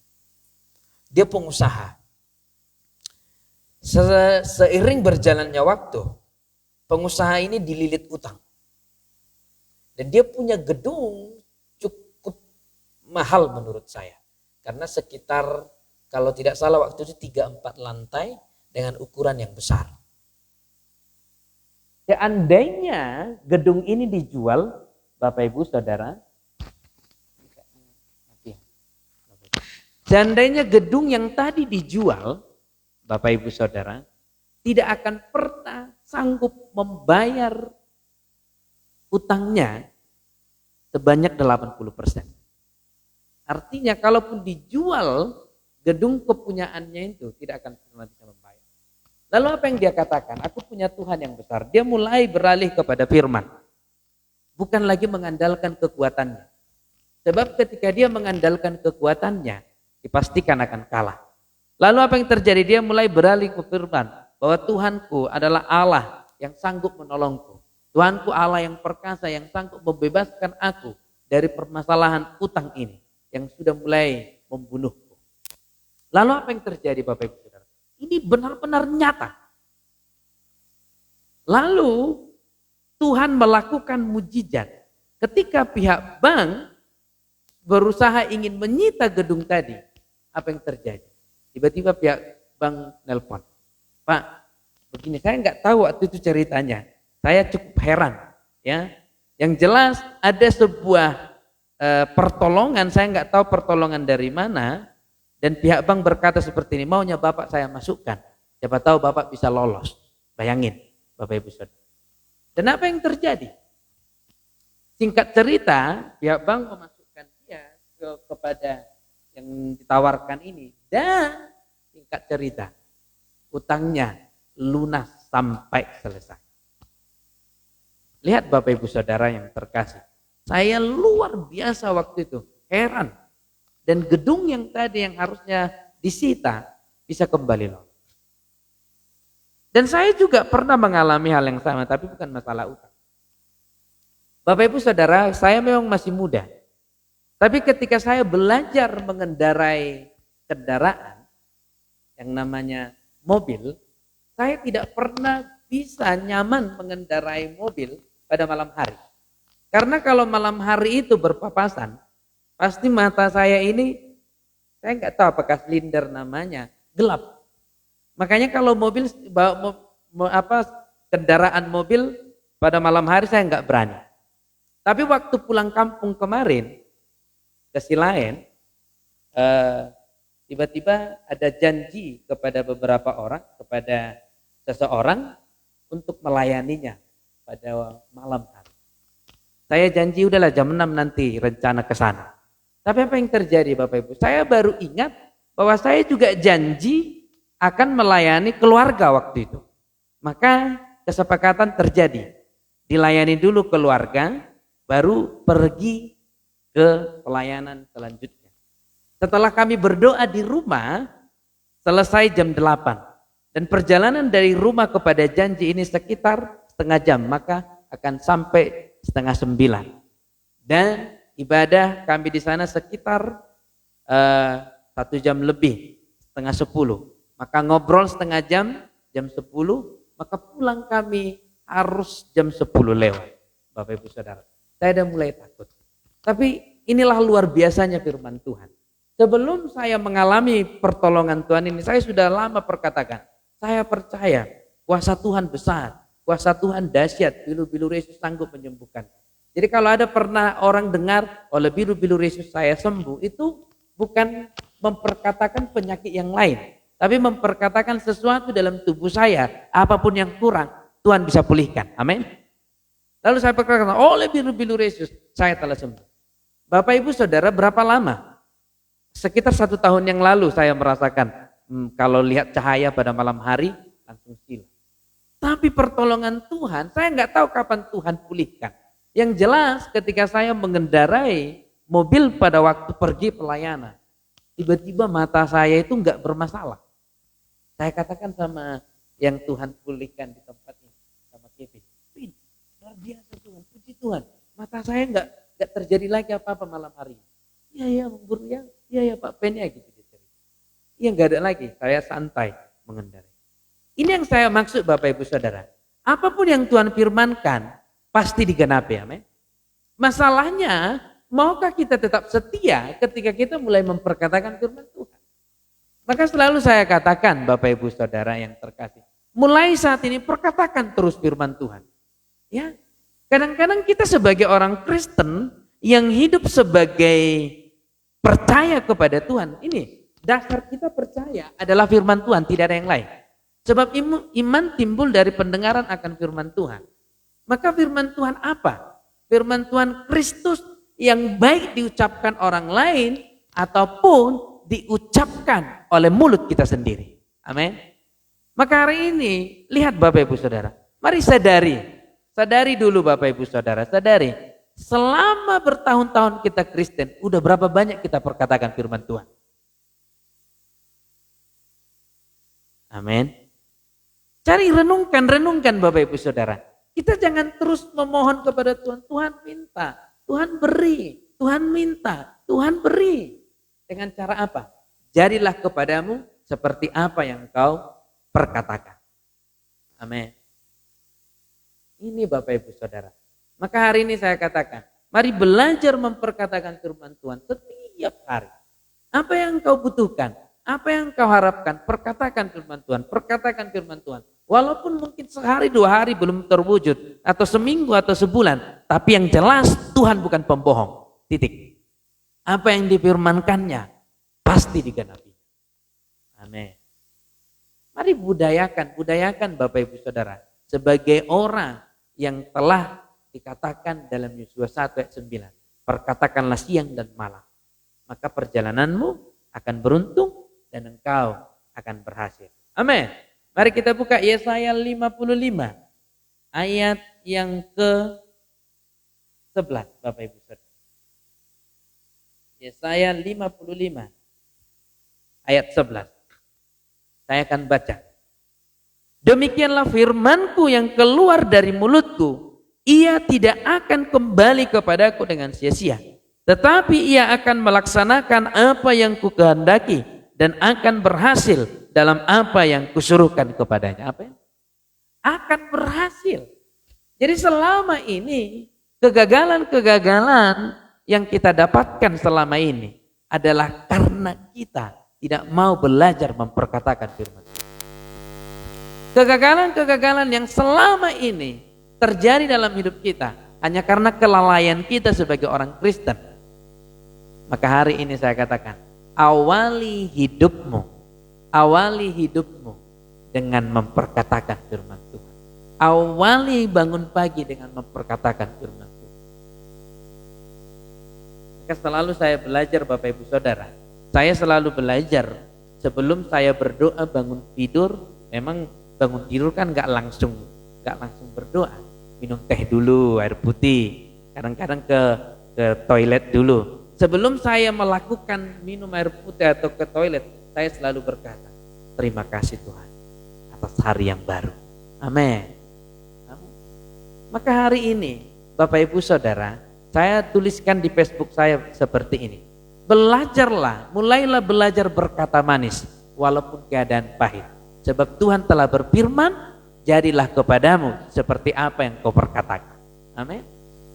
Dia pengusaha. Seiring berjalannya waktu, pengusaha ini dililit utang. Dan dia punya gedung cukup mahal menurut saya. Karena sekitar, kalau tidak salah waktu itu 3-4 lantai dengan ukuran yang besar. Seandainya gedung ini dijual, Bapak Ibu Saudara, seandainya gedung yang tadi dijual, Bapak Ibu Saudara, tidak akan pernah sanggup membayar utangnya sebanyak 80%. Artinya kalaupun dijual, gedung kepunyaannya itu tidak akan pernah bisa membayar. Lalu apa yang dia katakan? Aku punya Tuhan yang besar. Dia mulai beralih kepada firman. Bukan lagi mengandalkan kekuatannya. Sebab ketika dia mengandalkan kekuatannya, dipastikan akan kalah. Lalu apa yang terjadi? Dia mulai beralih ke firman. Bahwa Tuhanku adalah Allah yang sanggup menolongku. Tuhanku Allah yang perkasa, yang sanggup membebaskan aku dari permasalahan utang ini. Yang sudah mulai membunuhku. Lalu apa yang terjadi Bapak Ibu? Ini benar-benar nyata. Lalu Tuhan melakukan mujizat. Ketika pihak bank berusaha ingin menyita gedung tadi, apa yang terjadi? Tiba-tiba pihak bank nelpon. Pak, begini, saya nggak tahu waktu itu ceritanya. Saya cukup heran. Ya, yang jelas ada sebuah pertolongan, saya nggak tahu pertolongan dari mana, dan pihak bank berkata seperti ini, maunya Bapak saya masukkan, siapa tahu Bapak bisa lolos. Bayangin Bapak Ibu Saudara. Dan apa yang terjadi? Singkat cerita, pihak bank memasukkan dia kepada yang ditawarkan ini, dan singkat cerita, utangnya lunas sampai selesai. Lihat Bapak Ibu Saudara yang terkasih, saya luar biasa waktu itu, heran. Dan gedung yang tadi yang harusnya disita bisa kembali lolos. Dan saya juga pernah mengalami hal yang sama, tapi bukan masalah utang. Bapak Ibu Saudara, saya memang masih muda. Tapi ketika saya belajar mengendarai kendaraan yang namanya mobil, saya tidak pernah bisa nyaman mengendarai mobil pada malam hari. Karena kalau malam hari itu berpapasan, pasti mata saya ini, saya nggak tahu apakah silinder namanya, gelap. Makanya kalau mobil, kendaraan mobil pada malam hari saya nggak berani. Tapi waktu pulang kampung kemarin ke Silaen, tiba-tiba ada janji kepada beberapa orang, kepada seseorang untuk melayaninya pada malam hari. Saya janji udahlah jam 6 nanti rencana ke sana. Tapi apa yang terjadi Bapak Ibu? Saya baru ingat bahwa saya juga janji akan melayani keluarga waktu itu. Maka kesepakatan terjadi. Dilayani dulu keluarga, baru pergi ke pelayanan selanjutnya. Setelah kami berdoa di rumah, selesai jam 8. Dan perjalanan dari rumah kepada janji ini sekitar setengah jam, maka akan sampai setengah 9. Dan ibadah kami di sana sekitar 1 jam lebih, setengah 10. Maka ngobrol setengah jam, jam 10, maka pulang kami harus jam 10 lewat. Bapak Ibu Saudara, saya udah mulai takut. Tapi inilah luar biasanya firman Tuhan. Sebelum saya mengalami pertolongan Tuhan ini, saya sudah lama perkatakan, saya percaya kuasa Tuhan besar, kuasa Tuhan dahsyat, bilu-bilu Yesus sanggup menyembuhkan. Jadi kalau ada pernah orang dengar oleh bilu-bilu Yesus saya sembuh, itu bukan memperkatakan penyakit yang lain, tapi memperkatakan sesuatu dalam tubuh saya, apapun yang kurang, Tuhan bisa pulihkan. Amin. Lalu saya perkatakan, oleh bilu-bilu Yesus saya telah sembuh. Bapak Ibu Saudara, berapa lama? Sekitar 1 tahun yang lalu saya merasakan, kalau lihat cahaya pada malam hari, langsung silau. Tapi pertolongan Tuhan, saya nggak tahu kapan Tuhan pulihkan. Yang jelas ketika saya mengendarai mobil pada waktu pergi pelayanan, tiba-tiba mata saya itu nggak bermasalah. Saya katakan sama yang Tuhan pulihkan di tempat ini, sama Kevin, luar biasa Tuhan, puji Tuhan, mata saya nggak terjadi lagi apa-apa malam hari. Iya Bro ya, iya Pak Ben ya gitu. Iya nggak ada lagi, saya santai mengendarai. Ini yang saya maksud Bapak Ibu Saudara. Apapun yang Tuhan firmankan pasti digenapi, amin. Masalahnya, maukah kita tetap setia ketika kita mulai memperkatakan firman Tuhan? Maka selalu saya katakan Bapak Ibu Saudara yang terkasih, mulai saat ini perkatakan terus firman Tuhan. Ya, kadang-kadang kita sebagai orang Kristen yang hidup sebagai percaya kepada Tuhan, ini dasar kita percaya adalah firman Tuhan, tidak ada yang lain. Sebab iman timbul dari pendengaran akan firman Tuhan. Maka firman Tuhan apa? Firman Tuhan Kristus yang baik diucapkan orang lain ataupun diucapkan oleh mulut kita sendiri. Amin. Maka hari ini lihat Bapak Ibu Saudara, mari sadari dulu Bapak Ibu Saudara, sadari selama bertahun-tahun kita Kristen, udah berapa banyak kita perkatakan firman Tuhan? Amin. Cari renungkan Bapak Ibu Saudara. Kita jangan terus memohon kepada Tuhan. Tuhan minta, Tuhan beri, Tuhan minta, Tuhan beri. Dengan cara apa? Jadilah kepadamu seperti apa yang kau perkatakan. Amin. Ini Bapak Ibu Saudara. Maka hari ini saya katakan, mari belajar memperkatakan firman Tuhan setiap hari. Apa yang kau butuhkan? Apa yang kau harapkan? Perkatakan firman Tuhan, perkatakan firman Tuhan. Walaupun mungkin sehari 2 hari belum terwujud, atau seminggu atau sebulan, tapi yang jelas Tuhan bukan pembohong. Titik. Apa yang difirmankannya pasti digenapi. Amin. Mari budayakan Bapak Ibu Saudara. Sebagai orang yang telah dikatakan dalam Yosuas 1 ayat 9. Perkatakanlah siang dan malam. Maka perjalananmu akan beruntung dan engkau akan berhasil. Amin. Mari kita buka Yesaya 55 ayat yang ke-11 Bapak Ibu Saudara. Yesaya 55 ayat 11. Saya akan baca. Demikianlah firmanku yang keluar dari mulutku, ia tidak akan kembali kepadaku dengan sia-sia, tetapi ia akan melaksanakan apa yang kukehendaki dan akan berhasil dalam apa yang kusuruhkan kepadanya. Apa ya? Akan berhasil. Jadi selama ini kegagalan-kegagalan yang kita dapatkan selama ini adalah karena kita tidak mau belajar memperkatakan firman. Kegagalan-kegagalan yang selama ini terjadi dalam hidup kita hanya karena kelalaian kita sebagai orang Kristen. Maka hari ini saya katakan, awali hidupmu dengan memperkatakan firman Tuhan. Awali bangun pagi dengan memperkatakan firman Tuhan. Maka selalu saya belajar Bapak Ibu Saudara. Saya selalu belajar sebelum saya berdoa bangun tidur. Memang bangun tidur kan nggak langsung berdoa. Minum teh dulu, air putih. Kadang-kadang ke toilet dulu. Sebelum saya melakukan minum air putih atau ke toilet, saya selalu berkata, terima kasih Tuhan atas hari yang baru. Amin. Maka hari ini Bapak Ibu Saudara, saya tuliskan di Facebook saya seperti ini. Mulailah belajar berkata manis walaupun keadaan pahit. Sebab Tuhan telah berfirman, jadilah kepadamu seperti apa yang kau perkatakan. Amin.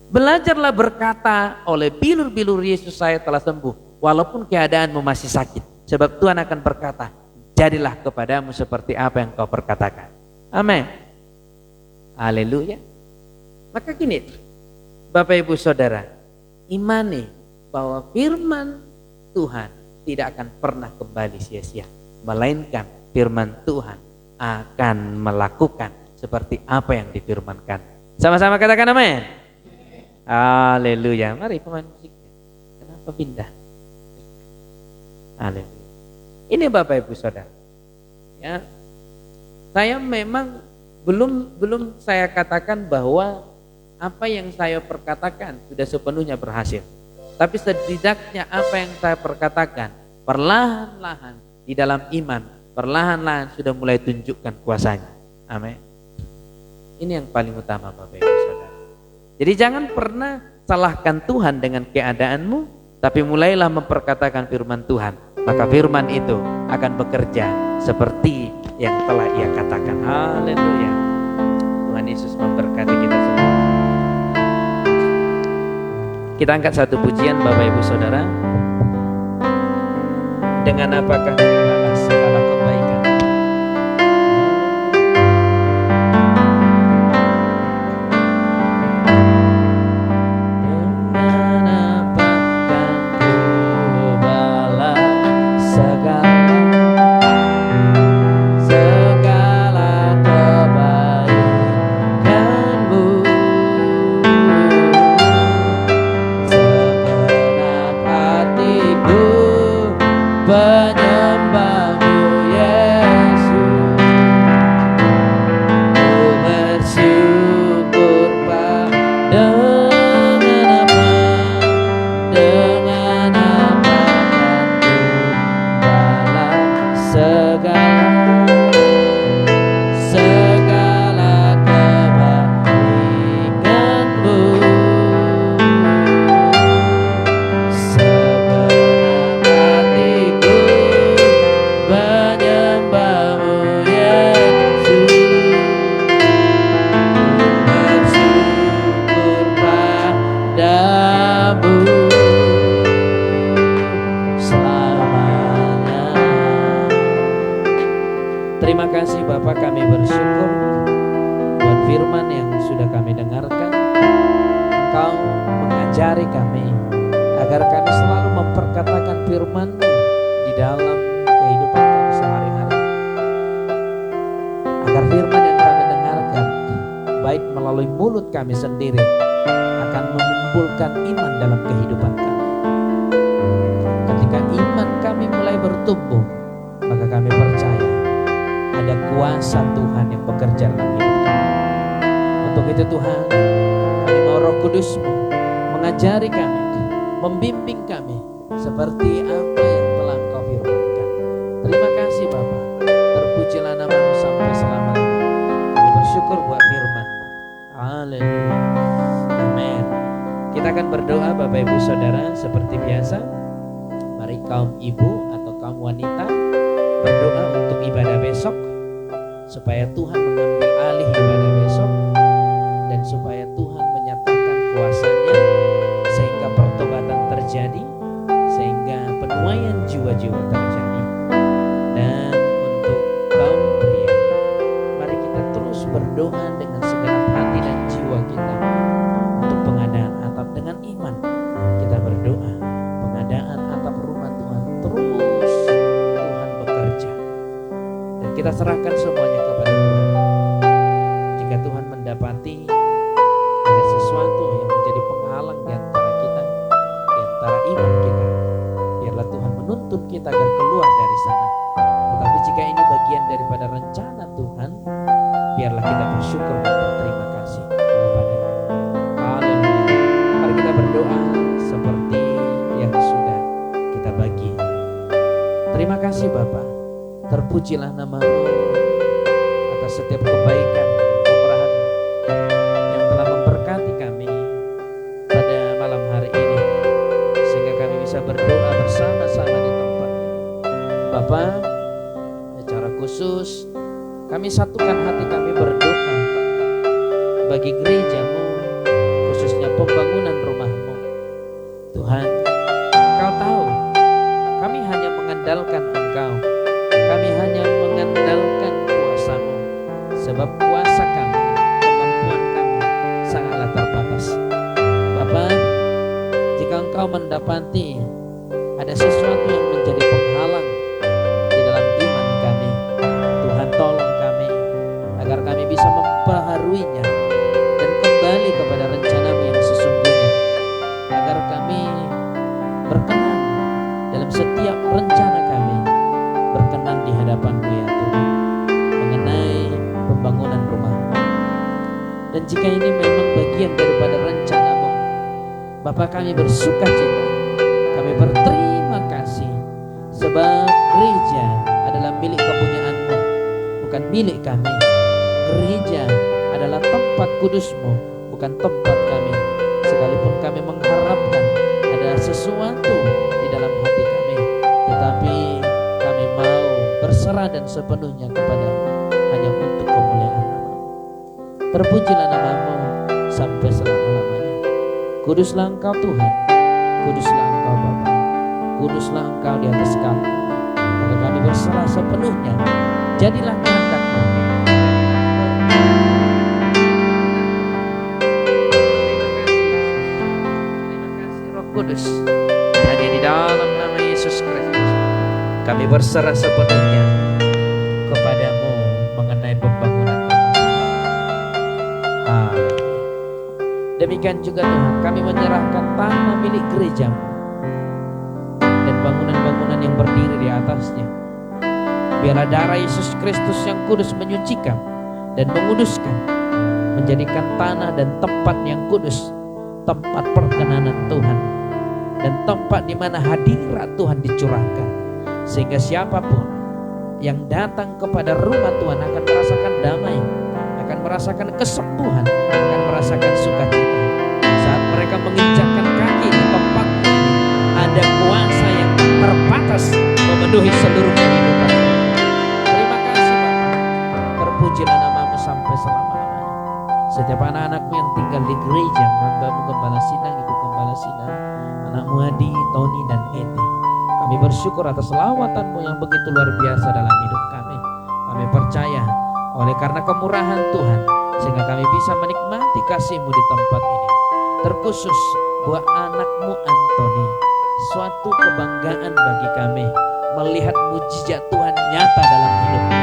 Belajarlah berkata, oleh bilur-bilur Yesus saya telah sembuh, walaupun keadaanmu masih sakit. Sebab Tuhan akan berkata, jadilah kepadamu seperti apa yang kau perkatakan. Amin. Haleluya. Maka gini, Bapak Ibu Saudara, imani bahwa firman Tuhan tidak akan pernah kembali sia-sia, melainkan firman Tuhan akan melakukan seperti apa yang difirmankan. Sama-sama katakan amin. Haleluya. Mari pemain musiknya. Kenapa pindah? Haleluya. Ini Bapak Ibu Saudara. Ya. Saya memang belum saya katakan bahwa apa yang saya perkatakan sudah sepenuhnya berhasil. Tapi setidaknya apa yang saya perkatakan perlahan-lahan di dalam iman, perlahan-lahan sudah mulai tunjukkan kuasanya. Amin. Ini yang paling utama Bapak Ibu Saudara. Jadi jangan pernah salahkan Tuhan dengan keadaanmu, tapi mulailah memperkatakan firman Tuhan. Maka firman itu akan bekerja seperti yang telah Ia katakan. Haleluya. Tuhan Yesus memberkati kita semua. Kita angkat satu pujian Bapak Ibu Saudara. Dengan apakah adalah segala kebaikan. agar kami selalu memperkatakan firman-Mu di dalam kehidupan kami sehari-hari, agar firman yang kami dengarkan baik melalui mulut kami sendiri akan menimbulkan iman dalam kehidupan kami. Ketika iman kami mulai bertumbuh, maka kami percaya ada kuasa Tuhan yang bekerja dalam hidup kami. Untuk itu Tuhan, kami mau Roh Kudus-Mu mengajari kami, membimbing kami seperti apa yang telah Engkau firmankan. Terima kasih Bapa, terpujilah nama-Mu sampai selama-lamanya. Kami bersyukur buat firman-Mu. Haleluya. Amin. Kita akan berdoa Bapak Ibu Saudara seperti biasa. Mari kaum ibu atau kaum wanita berdoa untuk ibadah besok, supaya Tuhan mengambil alih ibadah besok, dan supaya Tuhan menyatakan kuasa-Nya sehingga pertobatan terjadi, sehingga penuaian jiwa-jiwa terjadi. Dan untuk kaum pria, mari kita terus berdoa dengan segenap hati dan jiwa kita untuk pengadaan atap. Dengan iman kita berdoa pengadaan atap rumah Tuhan terus Tuhan bekerja, dan kita serahkan semuanya kepada Tuhan. Jika Tuhan mendapati ada sesuatu yang menjadi penghalang di antara kita, di antara iman kita, biarlah Tuhan menuntun kita agar keluar dari sana. Tetapi jika ini bagian daripada rencana Tuhan, biarlah kita bersyukur dan berterima kasih kepada-Nya. Haleluya. Mari kita berdoa seperti yang sudah kita bagi. Terima kasih Bapa, terpujilah nama-Mu atas setiap kebaikan dan kemurahan-Mu yang telah memberkati kami pada malam hari ini, sehingga kami bisa berdoa bersama-sama di tempat ini. Bapa, secara khusus kami satukan hati kami berdoa bagi gereja-Mu, khususnya pembangunan rumah-Mu. Tuhan, Engkau tahu kami hanya mengandalkan Engkau, kami hanya mengandalkan kuasa-Mu, sebab kuasa kami, kemampuan kami sangatlah terbatas. Bapa, jika Engkau mendapati ada sesuatu yang menjadi penghalang di dalam iman kami, Tuhan tolong kami agar kami bisa memperbaharuinya dan kembali kepada rencana-Mu yang sesungguhnya, agar kami berkenan dalam setiap rencana kami, berkenan di hadapan-Mu ya Tuhan, mengenai pembangunan rumah-Mu. Dan jika ini memang bagian daripada rencana-Mu, Bapa, kami bersuka cita, kami berterima kasih, sebab gereja adalah milik kepunyaan-Mu, bukan milik kami. Gereja adalah tempat kudus-Mu, bukan tempat kami. Sekalipun kami mengharapkan ada sesuatu di dalam hati kami, tetapi kami mau berserah dan sepenuhnya kepada-Mu, hanya untuk kemuliaan nama-Mu. Terpujilah nama-Mu sampai selama-lamanya. Kuduslah Engkau Tuhan, kuduslah Engkau Bapa, kuduslah Engkau di atas segala. Maka kami berserah sepenuhnya, jadilah kehendak-Mu. Terima kasih Roh Kudus, hanya di dalam nama Yesus Kristus kami berserah sepenuhnya kepada-Mu mengenai pembangunan rumah. Haleluya. Demikian juga Tuhan, kami menyerahkan tanah milik gereja-Mu dan bangunan-bangunan yang berdiri di atasnya. Biarlah darah Yesus Kristus yang kudus menyucikan dan menguduskan, menjadikan tanah dan tempat yang kudus tempat perkenanan Tuhan, dan tempat di mana hadirat Tuhan dicurahkan, sehingga siapapun yang datang kepada rumah Tuhan akan merasakan damai, akan merasakan kesembuhan, akan merasakan sukacita. Saat mereka menginjakkan kaki di tempat ini, ada kuasa yang terbatas memenuhi seluruh kehidupan. Terima kasih Bapa, terpujilah nama-Mu sampai selama-lamanya. Setiap anak-anak-Mu yang tinggal di gereja, hamba-Mu Gembala Sinang, Ibu Gembala Sinang, anakmu Adi, Tony dan Eti, kami bersyukur atas lawatan-Mu yang begitu luar biasa dalam hidup kami. Kami percaya oleh karena kemurahan Tuhan, sehingga kami bisa menikmati kasih-Mu di tempat ini. terkhusus buat anakmu Anthony. Suatu kebanggaan bagi kami melihat mujizat Tuhan nyata dalam hidupnya.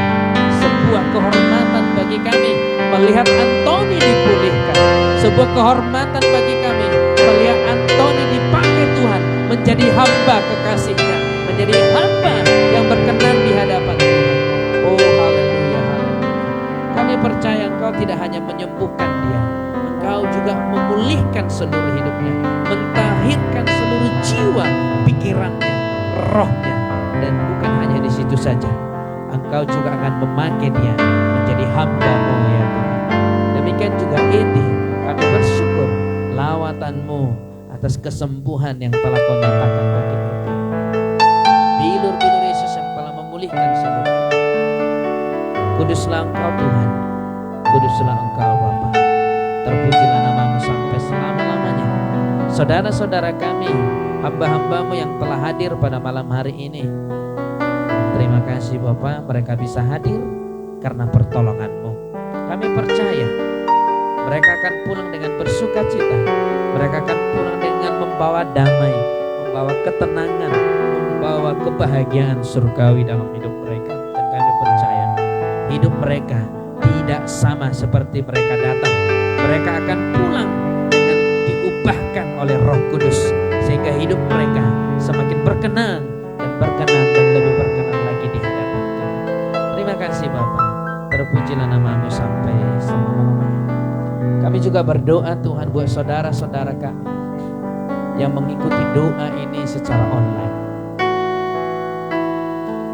Sebuah kehormatan bagi kami melihat Anthony dipulihkan. Sebuah kehormatan bagi kami melihat Anthony dipakai Tuhan menjadi hamba kekasihnya, menjadi hamba yang berkenan di hadapan Tuhan. Oh haleluya, haleluya. Kami percaya Engkau tidak hanya menyembuhkan dia, Engkau juga memulihkan seluruh hidupnya, mentahirkan seluruh jiwa, pikirannya, rohnya. Dan bukan hanya di situ saja, Engkau juga akan memakai dia menjadi hamba-Mu ya Tuhan. Demikian juga Edi, kami bersyukur lawatan-Mu atas kesembuhan yang telah Kau nyatakan bagi Edi. Bilur-bilur Yesus yang telah memulihkan seluruh. Kuduslah Engkau Tuhan, kuduslah Engkau Bapa. Terpujilah nama-Mu sampai selama-lamanya. Saudara-saudara kami, hamba-hamba-Mu yang telah hadir pada malam hari ini, terima kasih Bapak, mereka bisa hadir karena pertolongan-Mu. Kami percaya mereka akan pulang dengan bersuka cita. Mereka akan pulang dengan membawa damai, membawa ketenangan, membawa kebahagiaan surgawi dalam hidup mereka. Dan kami percaya hidup mereka tidak sama seperti mereka datang. Mereka akan pulang dengan diubahkan oleh Roh Kudus, sehingga hidup mereka semakin berkenan dan lebih berkenan lagi di hadapan Tuhan. Terima kasih Bapa, terpujilah nama-Mu sampai selama-lamanya. Kami juga berdoa Tuhan buat saudara-saudara kami yang mengikuti doa ini secara online,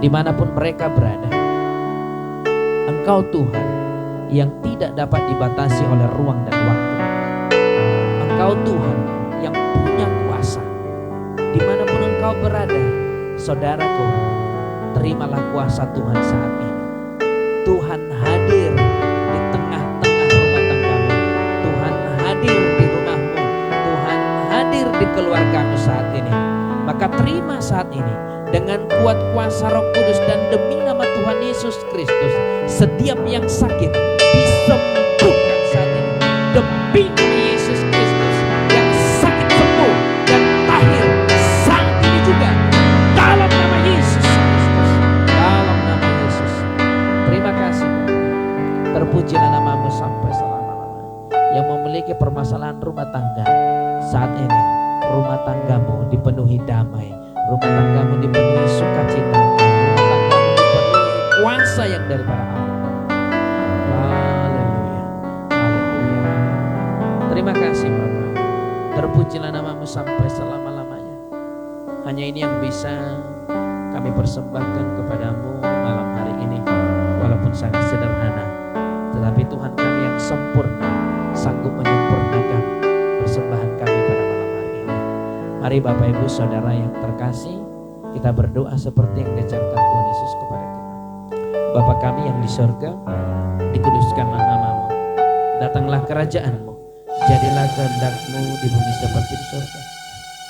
dimanapun mereka berada. Engkau Tuhan yang tidak dapat dibatasi oleh ruang dan waktu. Engkau Tuhan yang punya kuasa. Dimanapun engkau berada, saudaraku, terimalah kuasa Tuhan saat ini. Tuhan hadir di tengah-tengah rumah tanggamu. Tuhan hadir di rumahmu. Tuhan hadir di keluargamu saat ini. Maka terima saat ini dengan kuat kuasa Roh Kudus dan demi nama Tuhan Yesus Kristus, setiap yang sakit disembuhkan saat ini. Demi nama Yesus Kristus yang sakit sembuh dan lahir saat ini juga dalam nama Yesus Kristus. Dalam nama Yesus. Terima kasih. Terpujilah nama-Mu sampai selama-lamanya. Yang memiliki permasalahan rumah tangga saat ini, rumah tanggamu dipenuhi damai, rumah tanggamu dipenuhi sukacita, rumah tanggamu dipenuhi kuasa yang daripada Allah. Haleluya, haleluya. Terima kasih Bapa. Terpujilah nama-Mu sampai selama-lamanya. Hanya ini yang bisa kami persembahkan kepadamu malam hari ini, walaupun sangat sederhana, tetapi Tuhan kami yang sempurna sanggup menyempurnakan persembahan kami pada malam hari ini. Mari Bapak Ibu Saudara yang terkasih, kita berdoa seperti yang diajarkan Tuhan Yesus kepada kita. Bapa kami yang di surga, dikuduskanlah nama-Mu, datanglah kerajaan-Mu, jadilah kehendak-Mu di bumi seperti di surga.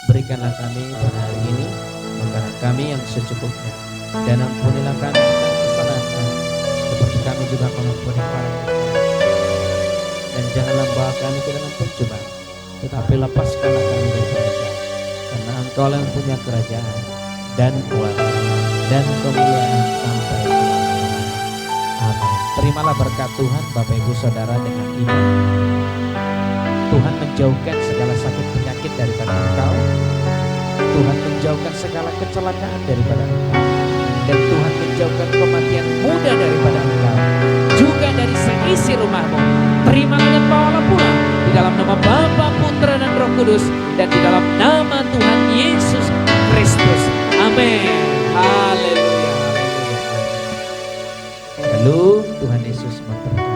Berikanlah kami pada hari ini makanan kami yang secukupnya, dan ampunilah kami kesalahan kami, seperti kami juga mengampuni orang yang bersalah. Dan janganlah bawa kami ke dalam pencobaan, tetapi lepaskanlah kami dari kerajaan, karena Engkau yang punya kerajaan dan kuasa dan kemuliaan sampai selama-lamanya. Amin. Terimalah berkat Tuhan Bapak Ibu Saudara dengan iman. Tuhan menjauhkan segala sakit penyakit daripada engkau. Tuhan menjauhkan segala kecelakaan daripada engkau. Dan Tuhan menjauhkan kematian muda daripada engkau, juga dari seisi rumahmu. Terimalah dan bawalah pulang di dalam nama Bapa, Putra dan Roh Kudus, dan di dalam nama Tuhan Yesus Kristus. Amin. Haleluya. Haleluya. Shalom. Tuhan Yesus memberkati.